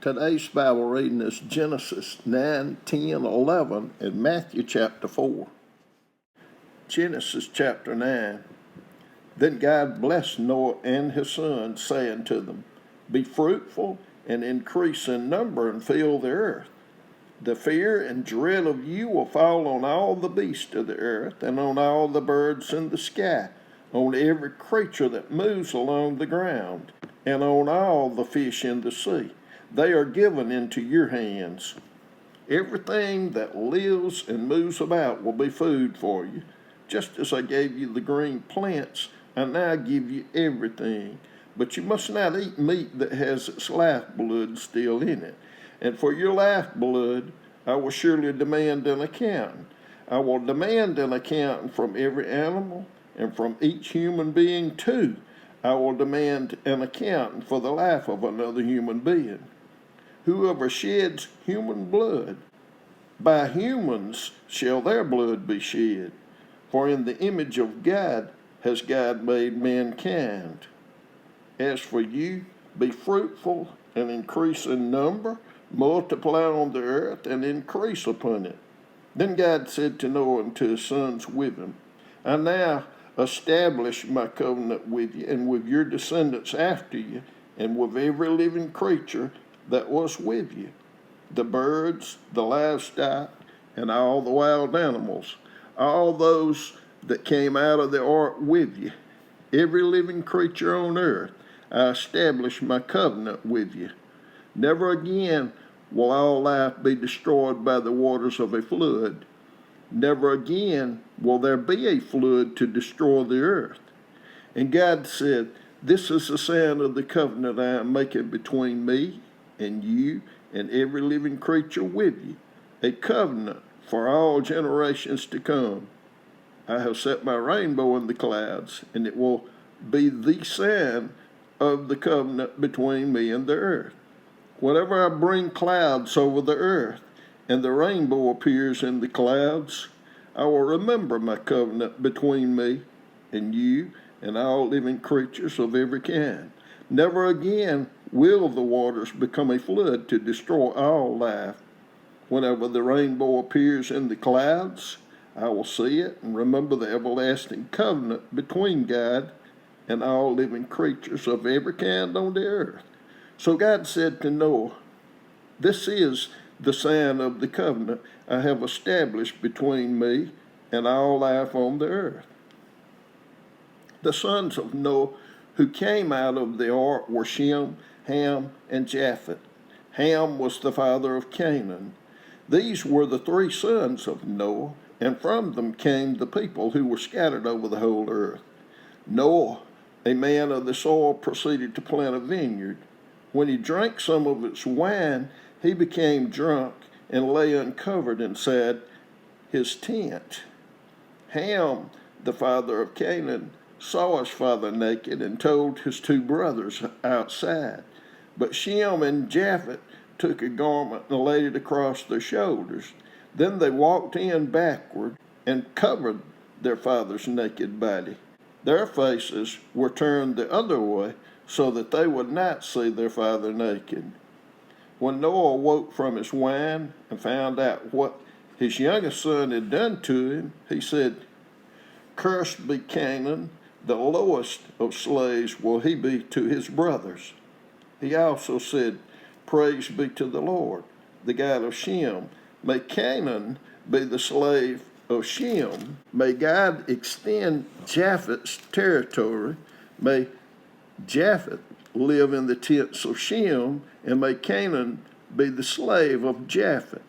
Today's Bible reading is Genesis 9, 10, 11, and Matthew chapter 4. Genesis chapter 9. Then God blessed Noah and his sons, saying to them, Be fruitful and increase in number and fill the earth. The fear and dread of you will fall on all the beasts of the earth, and on all the birds in the sky, on every creature that moves along the ground, and on all the fish in the sea. They are given into your hands. Everything that lives and moves about will be food for you. Just as I gave you the green plants, I now give you everything. But you must not eat meat that has its lifeblood still in it. And for your lifeblood, I will surely demand an account. I will demand an account from every animal and from each human being too. I will demand an account for the life of another human being. Whoever sheds human blood, by humans shall their blood be shed. For in the image of God has God made mankind. As for you, be fruitful and increase in number, multiply on the earth and increase upon it. Then God said to Noah and to his sons with him, I now establish my covenant with you and with your descendants after you, and with every living creature that was with you, the birds, the livestock, and all the wild animals, all those that came out of the ark with you, every living creature on earth, I establish my covenant with you. Never again will all life be destroyed by the waters of a flood. Never again will there be a flood to destroy the earth. And God said, This is the sign of the covenant I am making between me and you and every living creature with you, a covenant for all generations to come. I have set my rainbow in the clouds, and it will be the sign of the covenant between me and the earth. Whenever I bring clouds over the earth, and the rainbow appears in the clouds, I will remember my covenant between me and you and all living creatures of every kind. Never again will the waters become a flood to destroy all life. Whenever the rainbow appears in the clouds, I will see it and remember the everlasting covenant between God and all living creatures of every kind on the earth. So God said to Noah, This is the sign of the covenant I have established between me and all life on the earth. The sons of Noah who came out of the ark were Shem, Ham, and Japheth. Ham was the father of Canaan. These were the three sons of Noah, and from them came the people who were scattered over the whole earth. Noah, a man of the soil, proceeded to plant a vineyard. When he drank some of its wine, he became drunk and lay uncovered inside his tent. Ham, the father of Canaan, saw his father naked and told his two brothers outside. But Shem and Japheth took a garment and laid it across their shoulders. Then they walked in backward and covered their father's naked body. Their faces were turned the other way so that they would not see their father naked. When Noah awoke from his wine and found out what his youngest son had done to him, he said, Cursed be Canaan, the lowest of slaves will he be to his brothers. He also said, Praise be to the Lord, the God of Shem. May Canaan be the slave of Shem. May God extend Japheth's territory. May Japheth live in the tents of Shem, and may Canaan be the slave of Japheth.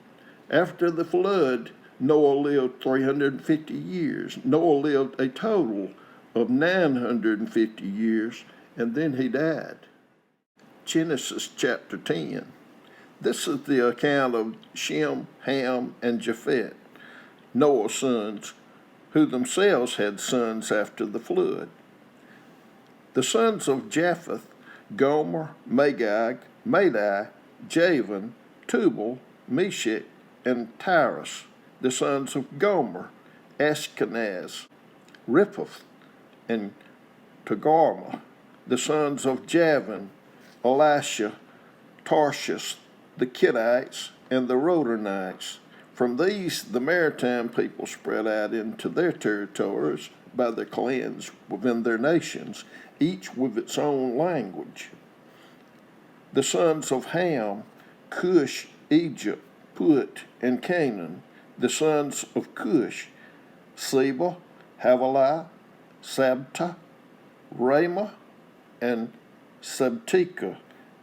After the flood, Noah lived 350 years. Noah lived a total of 950 years, and then he died. Genesis chapter 10. This is the account of Shem, Ham, and Japheth, Noah's sons, who themselves had sons after the flood. The sons of Japheth, Gomer, Magog, Madai, Javan, Tubal, Meshech, and Tyrus. The sons of Gomer, Ashkenaz, Riphath, and Togarmah. The sons of Javan, Elisha, Tarshish, the Kenites, and the Rodanites. From these, the maritime people spread out into their territories by their clans within their nations, each with its own language. The sons of Ham, Cush, Egypt, Put, and Canaan. The sons of Cush, Seba, Havilah, Sabta, Ramah, and Sabteka.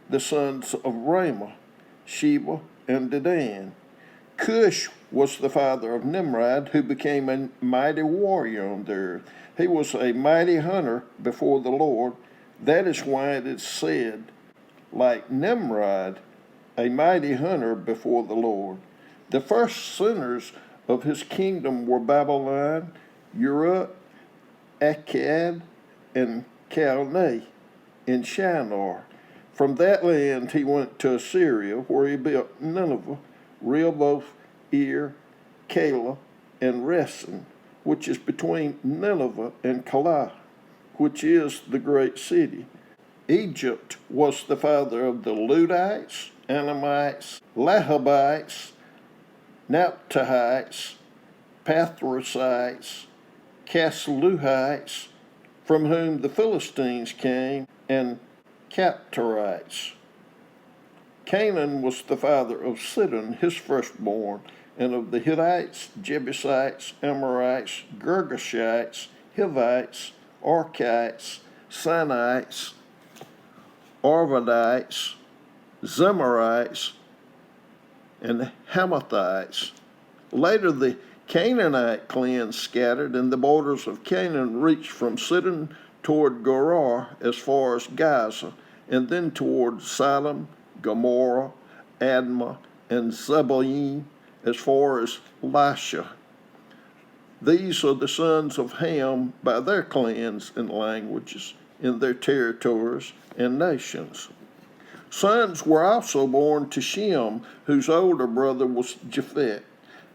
The sons of Ramah, Sheba, and Dedan. Cush was the father of Nimrod, who became a mighty warrior on the earth. He was a mighty hunter before the Lord. That is why it is said, like Nimrod, a mighty hunter before the Lord. The first sinners of his kingdom were Babylon, Uruk, Akkad, and Calneh in Shinar. From that land he went to Assyria, where he built Nineveh, Rehoboth, Ir, Calah, and Resen, which is between Nineveh and Calah, which is the great city. Egypt was the father of the Ludites, Anamites, Lahabites, Naphtalites, Pathrusites, Casluhites, from whom the Philistines came, and Captorites. Canaan was the father of Sidon, his firstborn, and of the Hittites, Jebusites, Amorites, Girgashites, Hivites, Archites, Sinites, Arvadites, Zemarites, and Hamathites. Later the Canaanite clans scattered, and the borders of Canaan reached from Sidon toward Gerar as far as Gaza, and then toward Sodom, Gomorrah, Admah, and Zeboim as far as Lasha. These are the sons of Ham by their clans and languages, in their territories and nations. Sons were also born to Shem, whose older brother was Japheth.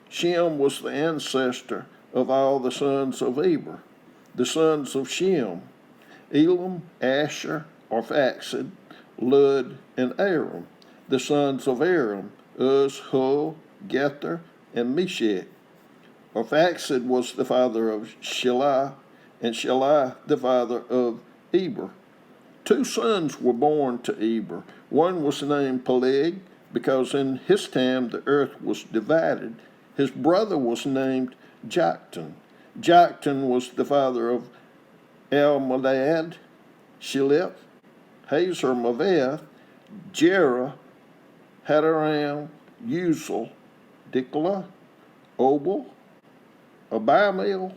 Shem was the ancestor of all the sons of Eber. The sons of Shem, Elam, Asher, Arphaxad, Lud, and Aram. The sons of Aram, Uz, Hul, Gether, and Meshech. Arphaxad was the father of Shelah, and Shelah the father of Eber. 2 sons were born to Eber. One was named Peleg, because in his time the earth was divided. His brother was named Joktan. Joktan was the father of Elmadad, Shilip, Hazar-Maveth, Jerah, Hadaram, Uzal, Diklah, Obal, Abimael,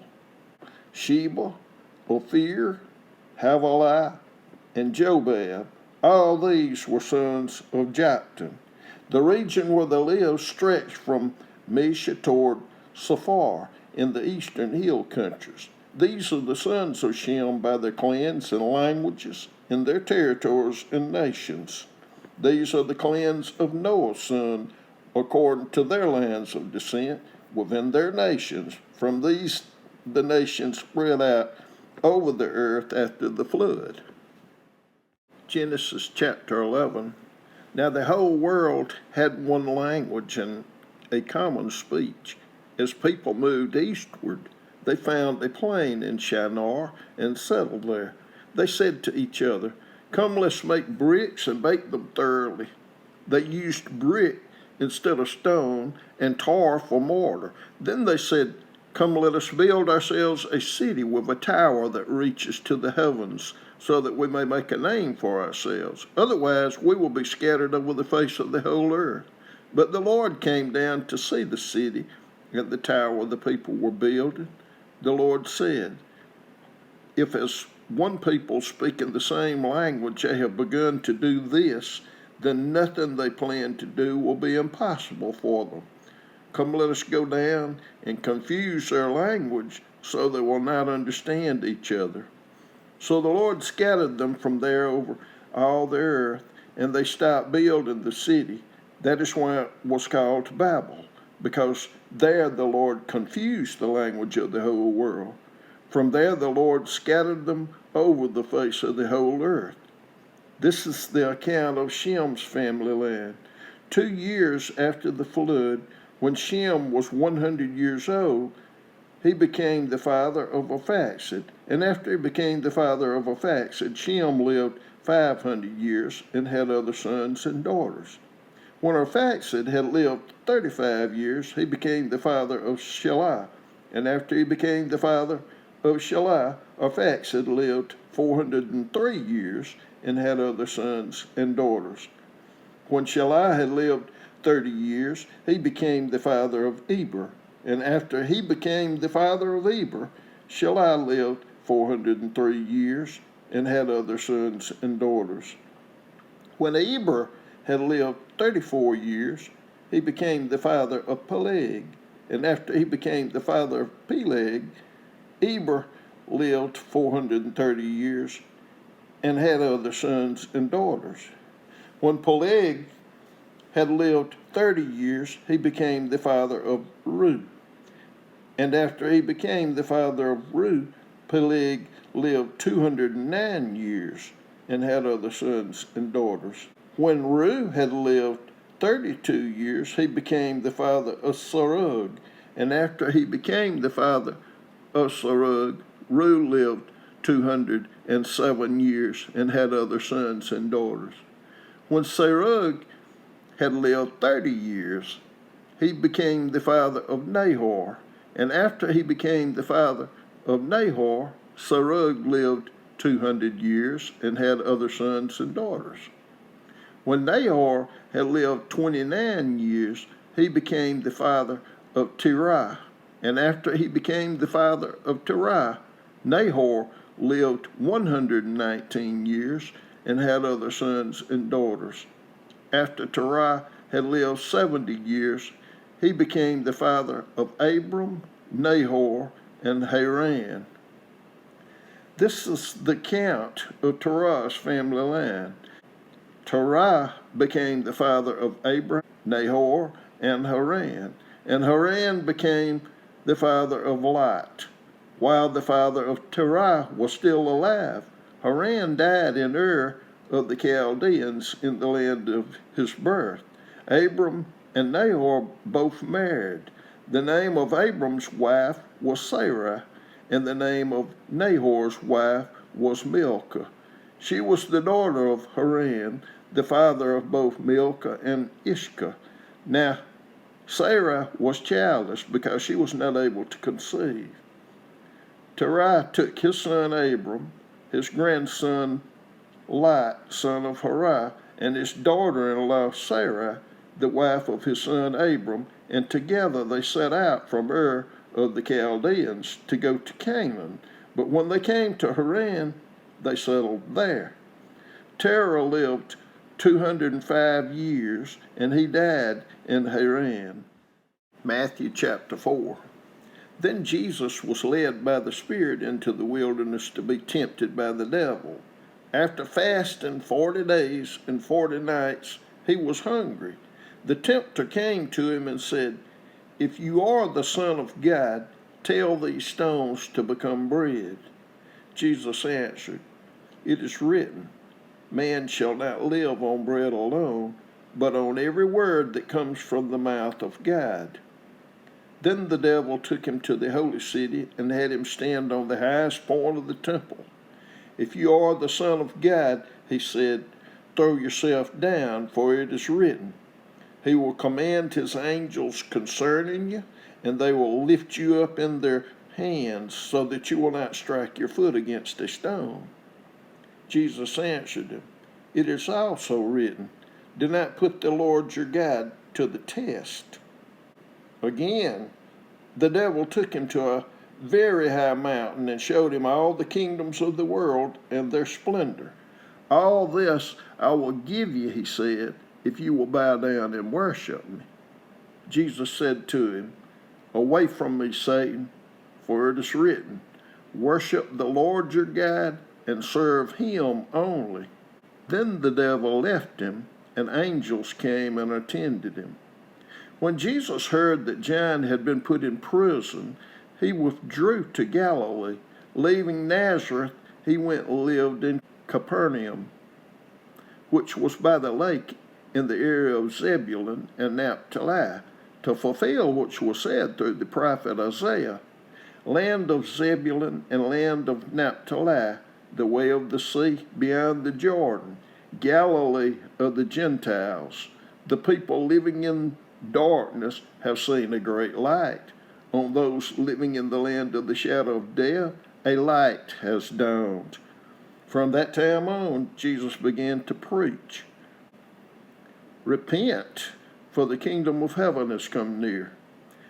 Sheba, Ophir, Havilah, and Jobab. All these were sons of Joktan. The region where they lived stretched from Mesha toward Sephar in the eastern hill countries. These are the sons of Shem by their clans and languages, in their territories and nations. These are the clans of Noah's son, according to their lands of descent, within their nations. From these the nations spread out over the earth after the flood. Genesis chapter 11. Now the whole world had one language and a common speech. As people moved eastward, they found a plain in Shinar and settled there. They said to each other, "Come, let's make bricks and bake them thoroughly." They used brick instead of stone and tar for mortar. Then they said, "Come, let us build ourselves a city with a tower that reaches to the heavens, so that we may make a name for ourselves. Otherwise, we will be scattered over the face of the whole earth." But the Lord came down to see the city and the tower the people were building. The Lord said, "If as one people speaking the same language they have begun to do this, then nothing they plan to do will be impossible for them. Come, let us go down and confuse their language, so they will not understand each other." So the Lord scattered them from there over all the earth, and they stopped building the city. That is why it was called Babel, because there the Lord confused the language of the whole world. From there the Lord scattered them over the face of the whole earth. This is the account of Shem's family land. 2 years after the flood, when Shem was 100 years old, he became the father of Arphaxad. And after he became the father of Arphaxad, Shem lived 500 years and had other sons and daughters. When Arphaxad had lived 35 years, he became the father of Shelah. And after he became the father of Shelah, Arphaxad lived 403 years and had other sons and daughters. When Shelah had lived 30 years, he became the father of Eber. And after he became the father of Eber, Shelah lived 403 years and had other sons and daughters. When Eber had lived 34 years, he became the father of Peleg. And after he became the father of Peleg, Eber lived 430 years and had other sons and daughters. When Peleg had lived 30 years, he became the father of Reu. And after he became the father of Reu, Peleg lived 209 years and had other sons and daughters. When Reu had lived 32 years, he became the father of Serug. And after he became the father of Serug, Reu lived 207 years and had other sons and daughters. When Serug had lived 30 years, he became the father of Nahor. And after he became the father of Nahor, Serug lived 200 years and had other sons and daughters. When Nahor had lived 29 years, he became the father of Terah. And after he became the father of Terah, Nahor lived 119 years and had other sons and daughters. After Terah had lived 70 years, he became the father of Abram, Nahor, and Haran. This is the count of Terah's family line. Terah became the father of Abram, Nahor, and Haran. And Haran became the father of Lot. While the father of Terah was still alive, Haran died in Ur of the Chaldeans in the land of his birth. Abram and Nahor both married. The name of Abram's wife was Sarah, and the name of Nahor's wife was Milcah. She was the daughter of Haran, the father of both Milcah and Ishcah. Now, Sarah was childless because she was not able to conceive. Terah took his son Abram, his grandson Lot, son of Harah, and his daughter-in-law Sarah, the wife of his son Abram, and together they set out from Ur of the Chaldeans to go to Canaan. But when they came to Haran, they settled there. Terah lived 205 years, and he died in Haran. Matthew chapter 4. Then Jesus was led by the Spirit into the wilderness to be tempted by the devil. After fasting 40 days and 40 nights, he was hungry. The tempter came to him and said, "If you are the Son of God, tell these stones to become bread." Jesus answered, "It is written, man shall not live on bread alone, but on every word that comes from the mouth of God." Then the devil took him to the holy city and had him stand on the highest point of the temple. "If you are the Son of God," he said, "throw yourself down, for it is written, He will command His angels concerning you, and they will lift you up in their hands so that you will not strike your foot against a stone." Jesus answered him, "It is also written, do not put the Lord your God to the test." Again, the devil took him to a very high mountain and showed him all the kingdoms of the world and their splendor. "All this I will give you," he said, "if you will bow down and worship me." Jesus said to him, "Away from me, Satan, for it is written, worship the Lord your God and serve Him only." Then the devil left him, and angels came and attended him. When Jesus heard that John had been put in prison, he withdrew to Galilee. Leaving Nazareth, he went and lived in Capernaum, which was by the lake in the area of Zebulun and Naphtali, to fulfill which was said through the prophet Isaiah, land of Zebulun and land of Naphtali, the way of the sea beyond the Jordan, Galilee of the Gentiles. The people living in darkness have seen a great light. On those living in the land of the shadow of death, a light has dawned. From that time on, Jesus began to preach, "Repent, for the kingdom of heaven has come near."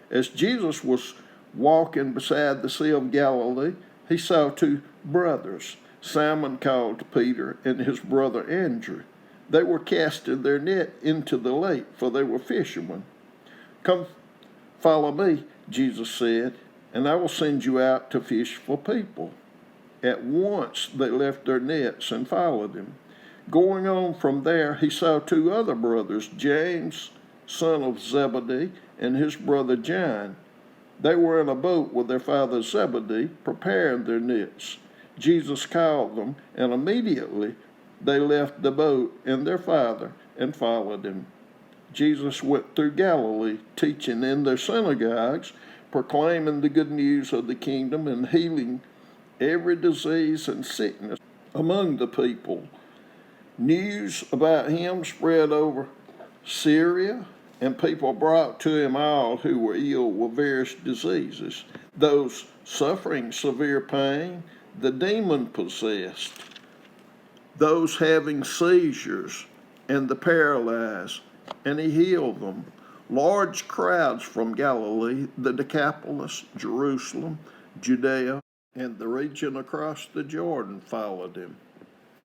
As Jesus was walking beside the Sea of Galilee, he saw two brothers, Simon called Peter and his brother Andrew. They were casting their net into the lake, for they were fishermen. "Come, follow me," Jesus said, "and I will send you out to fish for people." At once they left their nets and followed him. Going on from there, he saw two other brothers, James, son of Zebedee, and his brother John. They were in a boat with their father Zebedee, preparing their nets. Jesus called them, and immediately they left the boat and their father and followed him. Jesus went through Galilee, teaching in their synagogues, proclaiming the good news of the kingdom, and healing every disease and sickness among the people. News about him spread over Syria, and people brought to him all who were ill with various diseases, those suffering severe pain, the demon-possessed, those having seizures, and the paralyzed, and he healed them. Large crowds from Galilee, the Decapolis, Jerusalem, Judea, and the region across the Jordan followed him.